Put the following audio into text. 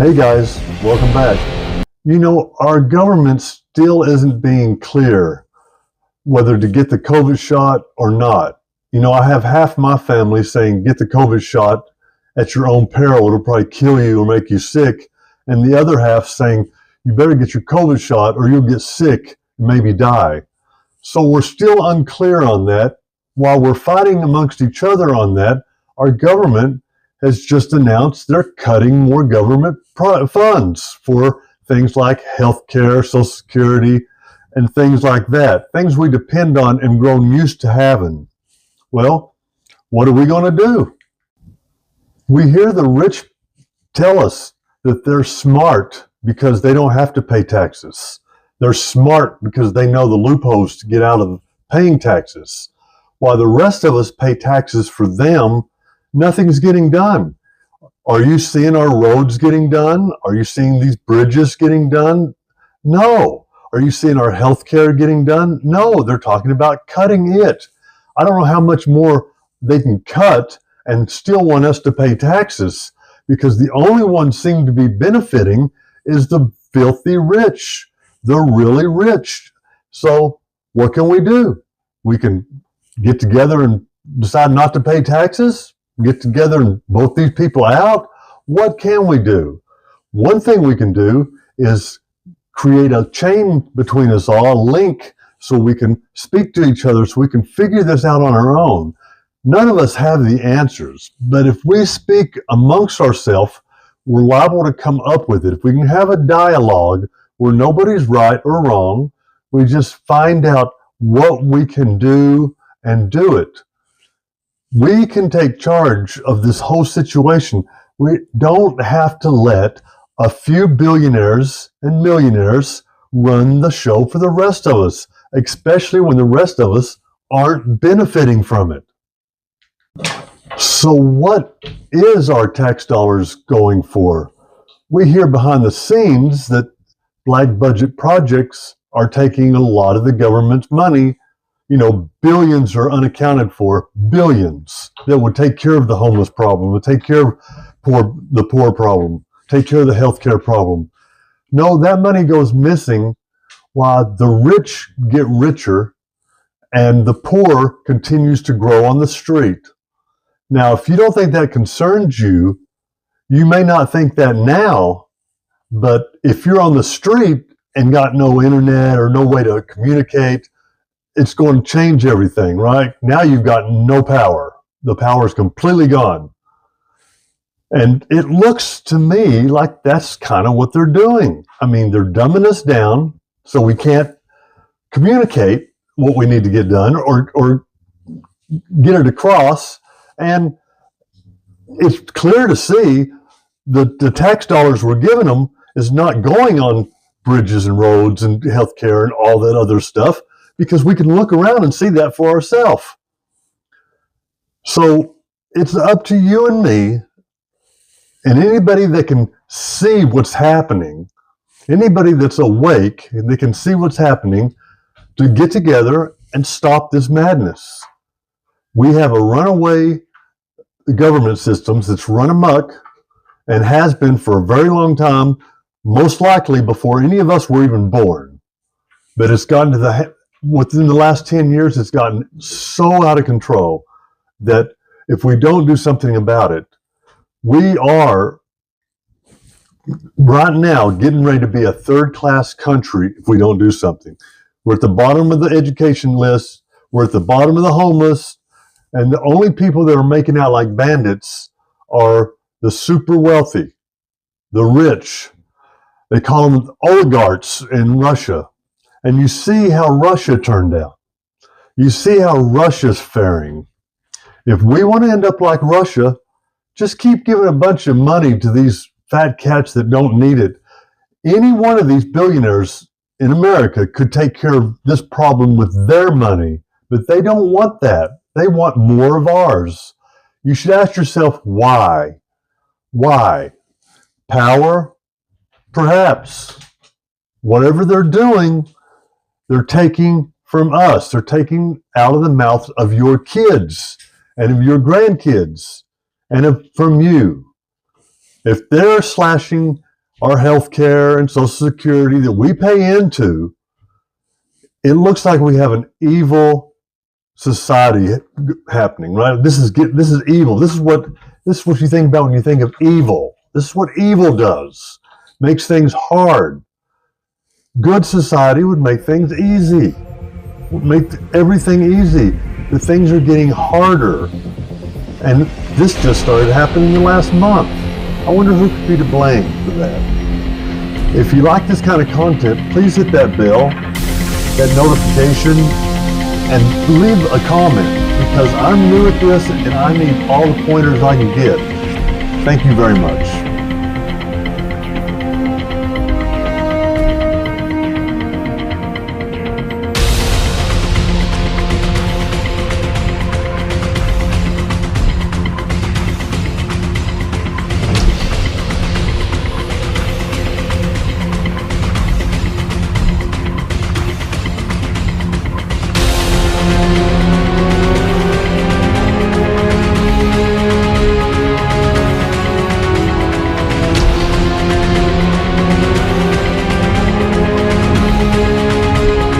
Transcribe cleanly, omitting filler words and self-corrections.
Hey guys, welcome back. Our government still isn't being clear whether to get the COVID shot or not. I have half my family saying get the COVID shot at your own peril, it'll probably kill you or make you sick. And the other half saying you better get your COVID shot or you'll get sick and maybe die. So we're still unclear on that. While we're fighting amongst each other on that, our government has just announced they're cutting more government funds for things like healthcare, Social Security, and things like that, things we depend on and grown used to having. Well, what are we going to do? We hear the rich tell us that they're smart because they don't have to pay taxes. They're smart because they know the loopholes to get out of paying taxes. While the rest of us pay taxes for them, nothing's getting done. Are you seeing our roads getting done? Are you seeing these bridges getting done? No. Are you seeing our health care getting done? No. They're talking about cutting it. I don't know how much more they can cut and still want us to pay taxes, because the only one seem to be benefiting is the filthy rich, the really rich. So what can we do? We can get together and decide not to pay taxes, get together and vote these people out. What can we do? One thing we can do is create a chain between us all, a link, so we can speak to each other, so we can figure this out on our own. None of us have the answers, but if we speak amongst ourselves, we're liable to come up with it. If we can have a dialogue where nobody's right or wrong, we just find out what we can do and do it. We can take charge of this whole situation. We don't have to let a few billionaires and millionaires run the show for the rest of us, especially when the rest of us aren't benefiting from it. So what is our tax dollars going for? We hear behind the scenes that black budget projects are taking a lot of the government's money. Billions are unaccounted for, billions that would take care of the homeless problem, would take care of the poor problem, take care of the healthcare problem. No, that money goes missing while the rich get richer and the poor continues to grow on the street. Now, if you don't think that concerns you, you may not think that now, but if you're on the street and got no internet or no way to communicate, it's going to change everything, right? Now you've got no power. The power is completely gone. And it looks to me like that's kind of what they're doing. I mean, they're dumbing us down so we can't communicate what we need to get done or get it across. And it's clear to see that the tax dollars we're giving them is not going on bridges and roads and healthcare and all that other stuff, because we can look around and see that for ourselves. So it's up to you and me and anybody that can see what's happening, anybody that's awake and they can see what's happening, to get together and stop this madness. We have a runaway government systems that's run amok and has been for a very long time, most likely before any of us were even born. But it's gotten to within the last 10 years, it's gotten so out of control that if we don't do something about it, we are right now getting ready to be a third-class country if we don't do something. We're at the bottom of the education list. We're at the bottom of the homeless. And the only people that are making out like bandits are the super wealthy, the rich. They call them oligarchs in Russia. And you see how Russia turned out. You see how Russia's faring. If we want to end up like Russia, just keep giving a bunch of money to these fat cats that don't need it. Any one of these billionaires in America could take care of this problem with their money, but they don't want that. They want more of ours. You should ask yourself, why? Why? Power? Perhaps. Whatever they're doing, they're taking from us. They're taking out of the mouth of your kids and of your grandkids and from you. If they're slashing our health care and Social Security that we pay into, it looks like we have an evil society happening, right? This is evil. This is what you think about when you think of evil. This is what evil does. Makes things hard. Good society would make things easy. Would make everything easy. The things are getting harder. And this just started happening in the last month. I wonder who could be to blame for that. If you like this kind of content, please hit that bell, that notification, and leave a comment, because I'm new at this and I need all the pointers I can get. Thank you very much.